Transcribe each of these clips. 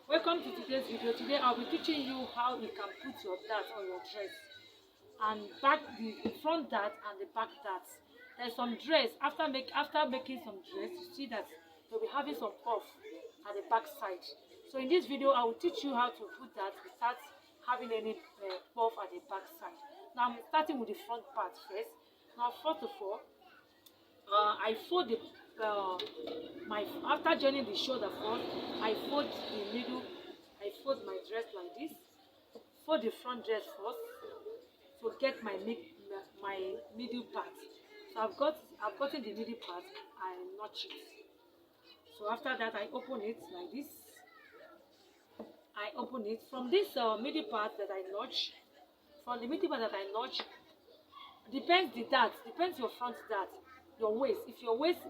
Welcome to today's video. Today I'll be teaching you how you can put your dart on your dress and back the front dart and the back darts. There's some dress after making some dress, you see that you'll be having some puff at the back side. So in this video I will teach you how to put that without having any puff at the back side. Now I'm starting with the front part first. Now first of all, I fold the my after joining the shoulder front, I fold the middle. I fold my dress like this. Fold the front dress first to get my middle part. So I've gotten the middle part. I notch it. So after that, I open it like this. I open it from this middle part that I notch. From the middle part that I notch, depends the dart, depends your front dart, your waist. If your waist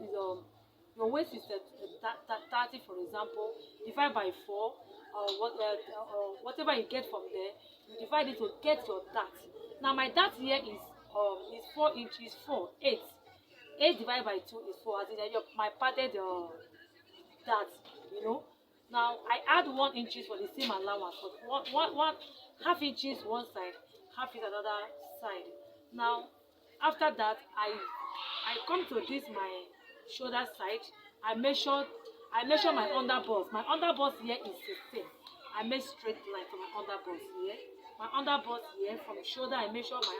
is 30, for example, divide by 4, or whatever you get from there, you divide it to get your dart. Now my dart here is 4 inches, 8 divided by 2 is 4, as in my padded dart, you know. Now I add 1 inches for the same allowance, but one half inches one side, half inch another side. Now after that, I come to this my shoulder side. I measure my underbust. My underbust here is 16. I make straight line to my underbust here. My underbust here from shoulder, I measure my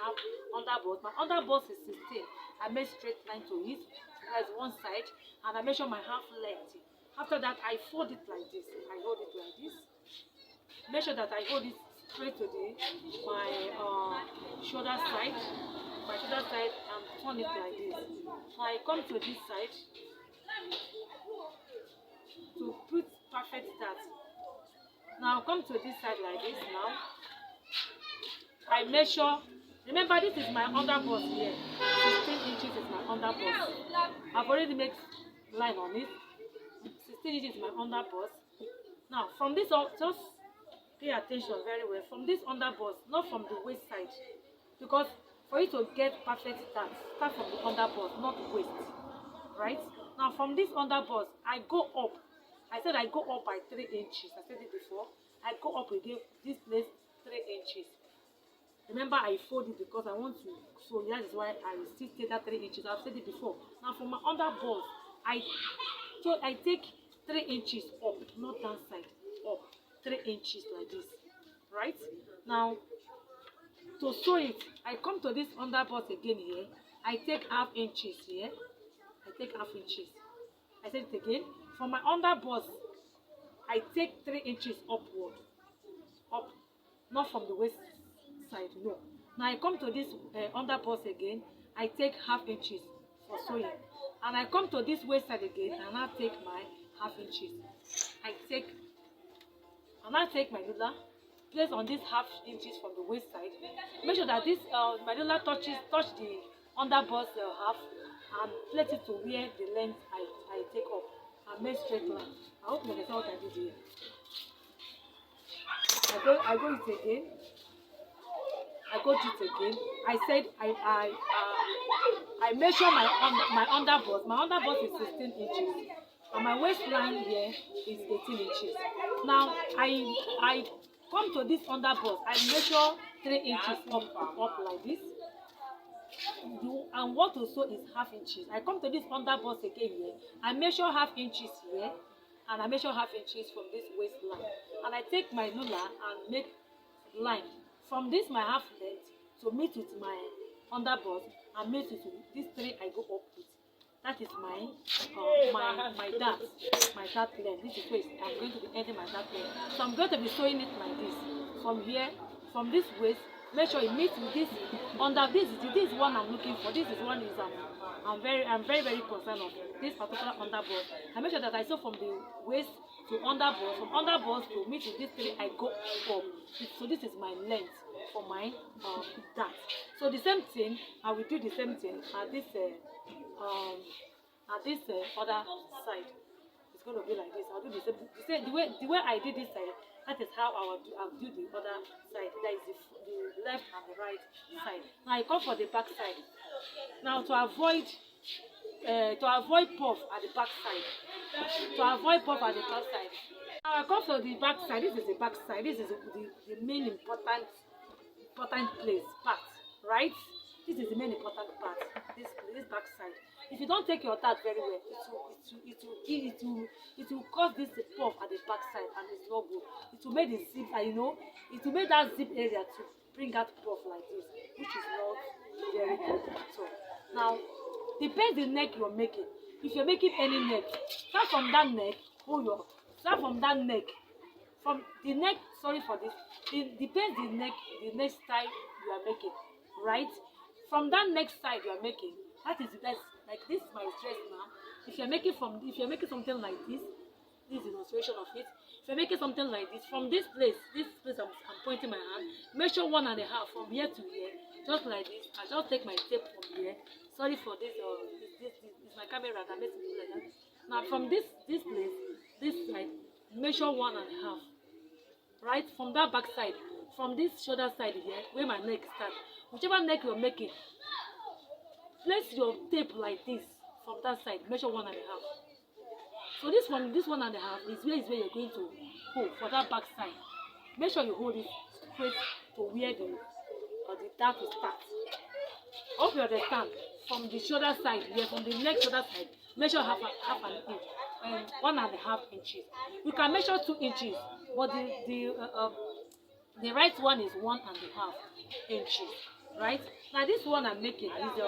underbust. My underbust is 16. I make straight line to it. That's one side, and I measure my half length. After that, I fold it like this. I hold it like this. Make sure that I hold it straight to my shoulder side. My shoulder side, and turn it like this. So I come to this side to put perfect dart. Now come to this side like this. Now I measure. Remember, this is my underbust here. 16 inches is my underbust. I've already made line on it. 16 inches is my underbust. Now from this, just pay attention very well. From this underbust, not from the waist side, because for you to get perfect dart, start from the underbust, not the waist. Right? Now from this underbust, I go up. I said I go up by 3 inches. I said it before. I go up again this place 3 inches. Remember, I fold it because I want to. So that is why I still take that 3 inches. I've said it before. Now from my underbust, I take 3 inches up, not down side, up 3 inches like this. Right? Now to sew it, I come to this underbust again here. I take half inches here. I take half inches. I said it again. From my underbust, I take 3 inches upward. Up. Not from the waist side, no. Now I come to this underbust again. I take half inches for sewing. And I come to this waist side again, and I take my half inches. I take my ruler, place on this half inches from the waist side. Make sure that this my ruler touch the underbust half, and place it to where the length I take up, and make straight line. I hope you understand what I did here. I go it again. I go it again. I said I measure my underbust. My underbust is 16 inches, and my waistline here is 18 inches. Now I come to this underbust. I measure 3 inches up like this. And what to sew is half inches. I come to this underbust again here. I measure half inches here, and I measure half inches from this waistline. And I take my ruler and make line from this my half length to meet with my underbust, and meet with this 3 I go up with. That is my dart, my dart length. This is where I'm going to be ending my dart length. So I'm going to be sewing it like this. From here, from this waist, make sure it meets with this under this is one I'm looking for. This is one is I'm very concerned of this particular underbust. I make sure that I sew from the waist to underbust, from underbust to meet with this 3 I go up. So this is my length for my dart. So the same thing, I will do the same thing at this other side. It's going to be like this. I'll do the same. The way I did this side, that is how I'll do the other side. That is the left and the right side. Now I come for the back side. Now to avoid puff at the back side. Now I come to the back side. This is the back side. This is the main important place part, right? This is the main important part. This back side. If you don't take your tart very well, it will cause this puff at the back side, and it's not good. It will make the zip, it will make that zip area to bring out puff like this, which is not very good at all. Now, depends the neck you're making. If you're making any neck, start from that neck. Start from that neck. From the neck, sorry for this. It depends the neck style you are making, right? From that neck side you are making, that is the best. Like this is my dress now. If you're making something like this is the illustration of it. If you're making something like this, from this place I'm pointing my hand, measure 1.5 from here to here, just like this. I just take my tape from here. Sorry for this, this is my camera that makes it like that. Now from this place, this side, measure 1.5. Right? From that back side, from this shoulder side here, where my neck starts, whichever neck you're making, place your tape like this from that side, measure 1.5. So this 1.5 is where you're going to hold for that back side. Make sure you hold it straight to where the dart will start. Hope you understand. From the shoulder side here, from the neck shoulder side, measure half an inch, 1.5 inches. You can measure 2 inches, but the right one is 1.5 inches. Right? Now this one I'm making is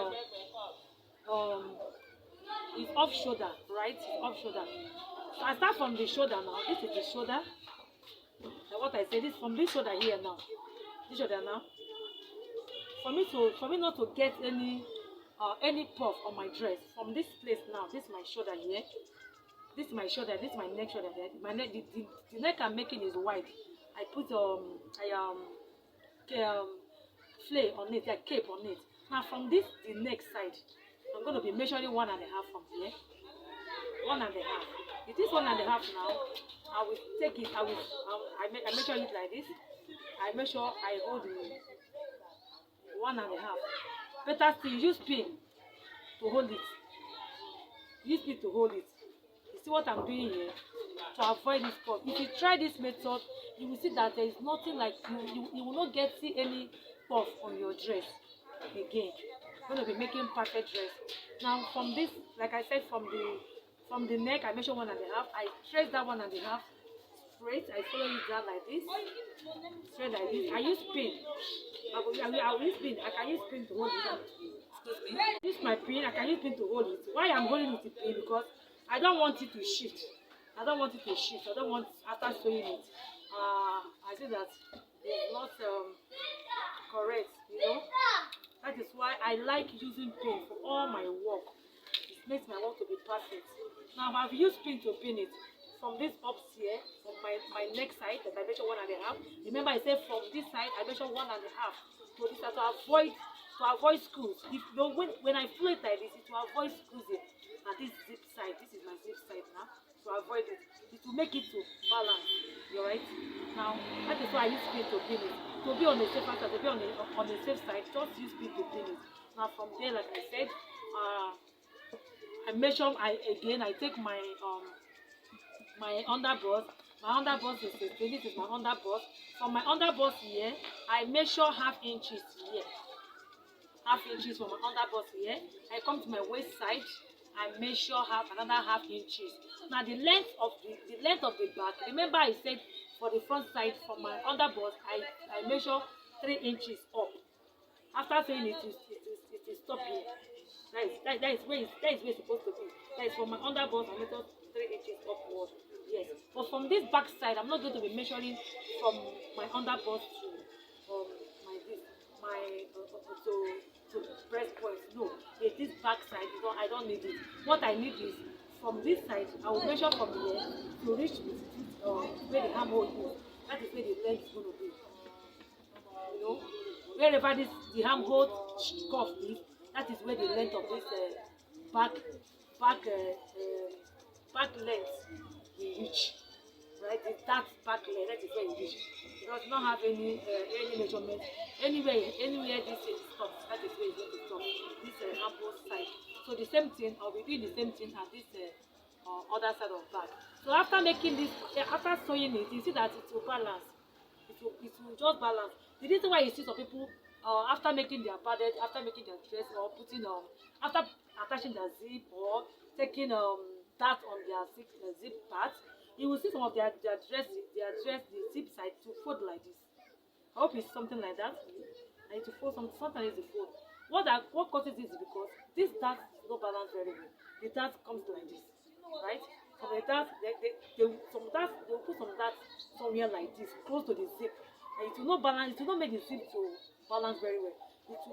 off shoulder, right? It's off shoulder. So I start from the shoulder now. This is the shoulder. And what I say, this from this shoulder here now. This shoulder now. For me not to get any puff on my dress, from this place now, this is my shoulder here. This is my shoulder. This is my neck shoulder here. My neck, the neck I'm making is wide. I put flay on it, like cape on it. Now from this the neck side, I'm going to be measuring 1.5 from here. 1.5. It is 1.5 now. I will take it. I measure it like this. I hold the 1.5. Better still, use pin to hold it. Use pin to hold it. You see what I'm doing here? To avoid this puff. If you try this method, you will see that there is nothing like you will not see any puff on your dress again. You're going to be making perfect dress. Now from this, like I said, from the neck I measure 1.5. I trace that 1.5 straight. I follow it down like this, straight like this. I use pin. I will use pin. I can use pin to hold it. Excuse me. Use my pin. I can use pin to hold it. Why I'm holding it with the pin? Because I don't want it to shift. I don't want, after sewing it, I see that it's not correct, That is why I like using pin for all my work. It makes my work to be perfect. Now I've used pin to pin it from this up here, from my neck side that I measure 1.5. Remember I said from this side I measure 1.5. So this is to avoid screws. If when I flow it like this, it will avoid screws here. And this zip side, this is my zip side now. To avoid it, it will make it to balance. You right? Now that is why I use pin to pin it. To be on the safer side, to be on the safe side, just use pin to pin it. Now from there, like I said, I measure. I take my underbust. My underbust is 16. This is my underbust. From my underbust here, I measure half inches here. Half inches from my underbust here. I come to my waist side. I measure another half inches. Now the length of the back. Remember I said for the front side from my underbust I measure 3 inches up. After saying it is stop here. That is where it's supposed to be. That is from my underbust I measure 3 inches upward. Yes. But from this back side I'm not going to be measuring from my underbust to breast point. No, this back side, I don't need it. What I need is from this side, I will measure from here to reach where the armhole is. That is where the leg is going to be. Wherever the armhole cuff is, that is where the length of this back length will reach. Right? That back leg, that is where it reaches. It does not have any measurement. Anywhere this stops, that is where it's going to stop. This armhole side. So the same thing, I'll be doing the same thing at this other side of back. So after making this, after sewing it, you see that it will balance. It will just balance. The reason why you see some people after making their padded, after making their dress or putting after attaching their zip or taking that on their zip part, you will see some of their dress the zip side to fold like this. I hope it's something like that. And to fold sometimes it's a fold. What causes this is because this dart is not balanced very well. The dart comes like this, right? Some of the dart they will put some dart somewhere like this, close to the zip, and it will not balance. It will not make the zip to balance very well.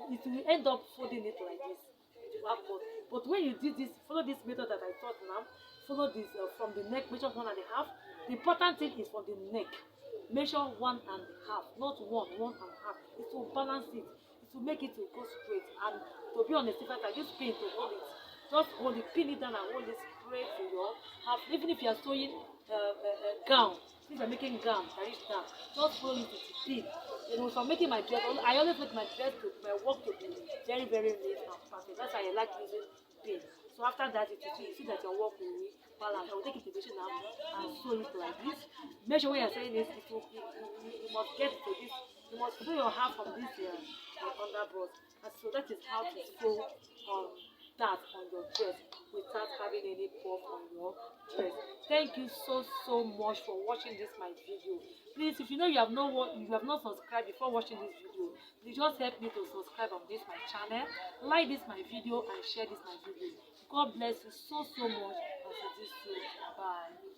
It will end up folding it like this. It will have fold. But when you did this, follow this method that I taught now. Follow this from the neck, measure 1.5. The important thing is from the neck. Measure 1.5, not one and a half. It will balance it. It will make it to go straight. And to be on the safer side, use pin to hold it. Just hold it, pin it down and hold it straight to your half. Even if you are sewing a gown, since you're making gown, carry down, just hold it to the pin. You know, if I'm making my dress, I always make my dress to my work to be very, very neat and perfect. That's why I like using pin. So after that, you see that your work will be balanced. I will take it to the machine now and sew it like this. Make sure when you're saying this, you must get to this. You must sew your half from this underbrush. And so that is how to sew that on your dress without having any puff on your dress. Thank you so much for watching this my video. Please, if you know you have not subscribed before watching this video, please just help me to subscribe on this my channel, like this my video and share this my video. God bless you so much and see you soon. Bye.